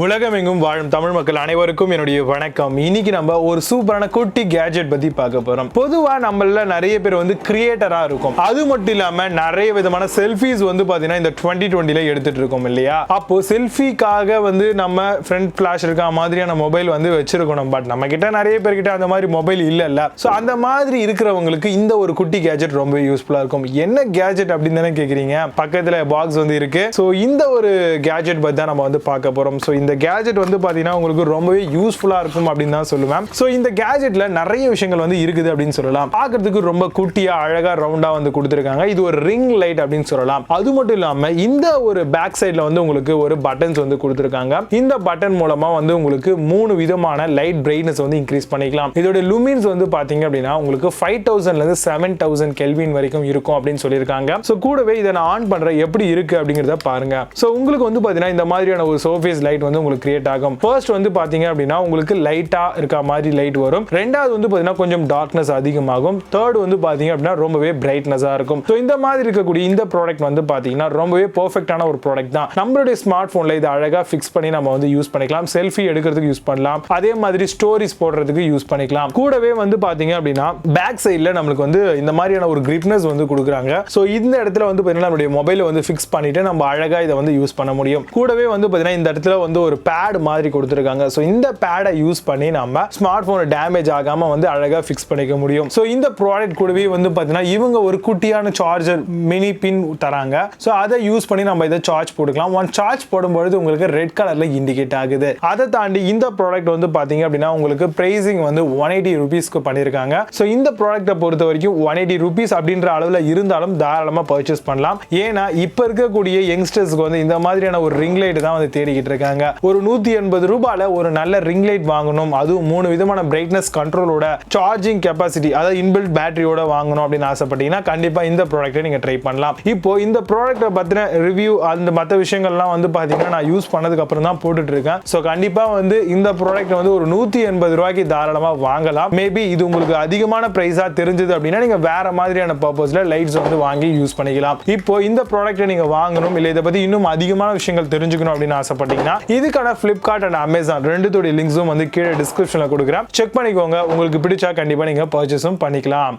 உலகமெங்கும் வாழும் தமிழ் மக்கள் அனைவருக்கும் என்னுடைய வணக்கம். இன்னைக்கு நம்ம ஒரு சூப்பரான குட்டி கேஜெட் பத்தி பார்க்க போறோம். பொதுவா நம்மள நிறைய பேர் வந்து கிரியேட்டரா இருக்கும். அது மட்டும் இல்லாம நிறைய விதமான செல்ஃபீஸ் வந்து பாத்தீங்கன்னா இந்த 2020ல எடுத்துட்டு இருக்கோம் இல்லையா? அப்போ செல்ஃபிக்காக வந்து நம்ம ஃப்ரண்ட் ஃபிளாஷ் இருக்க மாதிரியான மொபைல் வந்து வச்சிருக்கணும். பட் நம்ம கிட்ட நிறைய பேர்கிட்ட அந்த மாதிரி மொபைல் இல்ல. சோ அந்த மாதிரி இருக்கிறவங்களுக்கு இந்த ஒரு குட்டி கேஜெட் ரொம்ப யூஸ்ஃபுல்லா இருக்கும். என்ன கேஜெட் அப்படின்னு தானே கேக்குறீங்க? பக்கத்துல பாக்ஸ் வந்து இருக்கு. சோ இந்த ஒரு கேஜெட் பத்தி தான் நம்ம வந்து பார்க்க போறோம். சோ இந்த கேஜெட் வந்து பாத்தீங்கன்னா உங்களுக்கு ரொம்பவே யூஸ்ஃபுல்லா இருக்கும் அப்படின்னு தான் சொல்லுவேன். சோ இந்த கேஜெட்ல நிறைய விஷயங்கள் வந்து இருக்குது அப்படின்னு சொல்லலாம். பார்க்கிறதுக்கு ரொம்ப குட்டியா அழகா ரவுண்டா வந்து கொடுத்திருக்காங்க. இது ஒரு ரிங் லைட் அப்படின்னு சொல்லலாம். அது மட்டும் இல்லாம இந்த ஒரு பேக் சைடுல வந்து உங்களுக்கு ஒரு பட்டன்ஸ் வந்து கொடுத்திருக்காங்க. இந்த பட்டன் மூலமா வந்து உங்களுக்கு 3 விதமான லைட் பிரைட்னஸ் வந்து இன்க்ரீஸ் பண்ணிக்கலாம். இதோட லூமின்ஸ் வந்து பாத்தீங்க அப்படின்னா உங்களுக்கு 5000 ல இருந்து 7000 கெல்வின் வரைக்கும் இருக்கும் அப்படின்னு சொல்லியிருக்காங்க. சோ கூடவே இதை நான் ஆன் பண்றேன் எப்படி இருக்கு அப்படிங்கறத பாருங்க. சோ உங்களுக்கு வந்து பாத்தீங்கன்னா இந்த மாதிரியான ஒரு சர்ஃபேஸ் லைட் வந்து உங்களுக்கு கிரியேட் ஆகும். ஃபர்ஸ்ட் வந்து பாத்தீங்க அப்படின்னா உங்களுக்கு லைட்டா இருக்க மாதிரி லைட் வரும். ரெண்டாவது வந்து பாத்தீங்கன்னா கொஞ்சம் டார்க்னஸ் அதிகமாகும். தேர்ட் வந்து பாத்தீங்க அப்படின்னா ரொம்பவே பிரைட்னஸா இருக்கும். சோ இந்த மாதிரி இருக்கக்கூடிய இந்த ப்ராடக்ட் வந்து பாத்தீங்கன்னா ரொம்பவே பெர்ஃபெக்ட்டான ஒரு ப்ராடக்ட் தான். நம்மளுடைய ஸ்மார்ட் போன்ல இதை அழகா ஃபிக்ஸ் பண்ணி நம்ம வந்து யூஸ் பண்ணிக்கலாம். செல்ஃபி எடுக்கிறதுக்கு யூஸ் பண்ணலாம். அதே மாதிரி ஸ்டோரிஸ் போடுறதுக்கு யூஸ் பண்ணிக்கலாம். கூடவே வந்து பாத்தீங்க அப்படின்னா பேக் சைடுல நமக்கு வந்து இந்த மாதிரியான ஒரு கிரிப்னஸ் வந்து கொடுக்குறாங்க. சோ இந்த இடத்துல வந்து பாத்தீங்கன்னா நம்மளுடைய மொபைலை வந்து ஃபிக்ஸ் பண்ணிட்டு நம்ம அழகா இதை வந்து யூஸ் பண்ண முடியும். கூடவே வந்து பாத்தீங்கன்னா இந்த இடத்துல வந்து ஒரு பேட் மாதிரி கொடுத்திருக்காங்க. சோ இந்த பேடை யூஸ் பண்ணி நம்ம ஸ்மார்ட் போன் டேமேஜ் ஆகாம வந்து அழகா ஃபிக்ஸ் பண்ணிக்க முடியும். சோ இந்த ப்ராடக்ட் கூடவே வந்து பாத்தீங்கன்னா இவங்க ஒரு குட்டியான சார்ஜர் மினி பின் தராங்க. சோ அதை யூஸ் பண்ணி நம்ம இதை சார்ஜ் போட்டுக்கலாம். ஒன் சார்ஜ் போடும்போது உங்களுக்கு ரெட் கலர்ல இண்டிகேட் ஆகுது. அதை தாண்டி இந்த ப்ராடக்ட் வந்து பாத்தீங்க அப்படின்னா உங்களுக்கு பிரைசிங் வந்து 180 ரூபீஸ்க்கு பண்ணிருக்காங்க. சோ இந்த ப்ராடக்ட்டை பொறுத்த வரைக்கும் 180 ரூபீஸ் அப்படின்ற அளவுல இருந்தாலும் தாராளமா பர்ச்சேஸ் பண்ணலாம். ஏன்னா இப்ப இருக்கக்கூடிய யங்ஸ்டர்ஸ்க்கு வந்து இந்த மாதிரியான ஒரு ரிங் லைட் தான் வந்து தேடிக்கிட்டு இருக்காங்க. ஒரு 180 ரூபாயில ஒரு நல்ல ரிங் லைட் வாங்கணும், அதுவும் 3 விதமான பிரைட்னஸ் கண்ட்ரோலோட, சார்ஜிங் கெபாசிட்டி, அதாவது இன்பில்ட் பேட்டரியோட வாங்கணும் அப்படின்னு ஆசைப்பட்டீங்கன்னா கண்டிப்பா இந்த ப்ராடக்ட்டை நீங்க ட்ரை பண்ணலாம். இப்போ இந்த ப்ராடக்ட்டை பத்தின ரிவ்யூ அந்த மற்ற விஷயங்கள்லாம் வந்து பாத்தீங்கன்னா நான் யூஸ் பண்ணதுக்கு அப்புறம் தான் போட்டுட்டு இருக்கேன். சோ கண்டிப்பா வந்து இந்த ப்ராடக்ட் வந்து ஒரு 180 ரூபாய்க்கு தாராளமா வாங்கலாம். மேபி இது உங்களுக்கு அதிகமான பிரைஸா தெரிஞ்சது அப்படின்னா நீங்க வேற மாதிரியான பர்பஸ்ல லைட்ஸ் வந்து வாங்கி யூஸ் பண்ணிக்கலாம். இப்போ இந்த ப்ராடக்ட்டை நீங்க வாங்கணும் இல்ல இதை பத்தி இன்னும் அதிகமான விஷயங்கள் தெரிஞ்சுக்கணும் அப்படின்னு ஆசைப்பட்டீங்கன்னா இதுக்கான Flipkart and Amazon ரெண்டுத்தோட லிங்க்ஸும் வந்து கீழே டிஸ்கிரிப்ஷன்ல கொடுக்குறேன். செக் பண்ணிக்கோங்க. உங்களுக்கு பிடிச்சா கண்டிப்பா நீங்க பர்ச்சேஸும் பண்ணிக்கலாம்.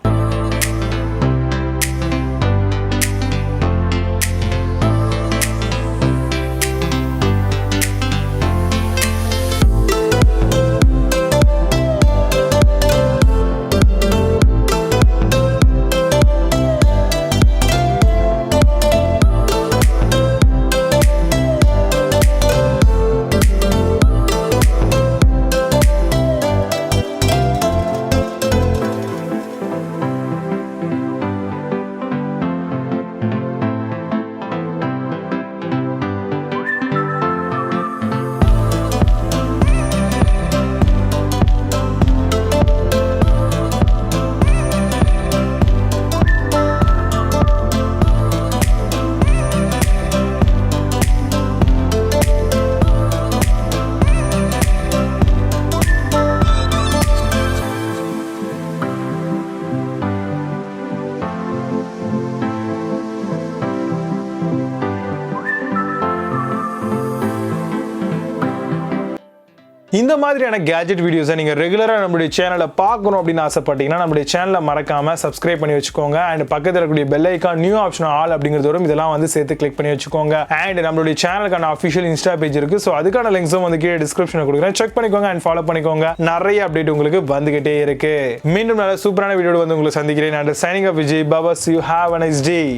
இந்த மாதிரியான கேஜெட் வீடியோஸை நீங்க ரெகுலரா நம்மளுடைய சேனலை பார்க்கணும் அப்படின்னு ஆசைப்பட்டீங்கன்னா நம்மளுடைய சேனலை மறக்காம சப்ஸ்கிரைப் பண்ணி வச்சுக்கோங்க. அண்ட் பக்கத்தில் இருக்கக்கூடிய bell icon new option all அப்படிங்கிறது வரும். இதெல்லாம் வந்து சேர்த்து கிளிக் பண்ணி வச்சுக்கோங்க. அண்ட் நம்மளுடைய சேனலுக்கான அஃபிஷியல் இன்ஸ்டா பேஜ் இருக்கு. ஸோ அதுக்கான லிங்க்ஸும் வந்து கீழே டிஸ்கிரிப்ஷனில் கொடுக்குறேன். செக் பண்ணிக்கோங்க அண்ட் ஃபாலோ பண்ணிக்கோங்க. நிறைய அப்டேட் உங்களுக்கு வந்துகிட்டே இருக்கு. மீண்டும் நல்ல சூப்பரான வீடியோ வந்து உங்களை சந்திக்கிறேன். And signing off Vijay Baba. You have a nice day.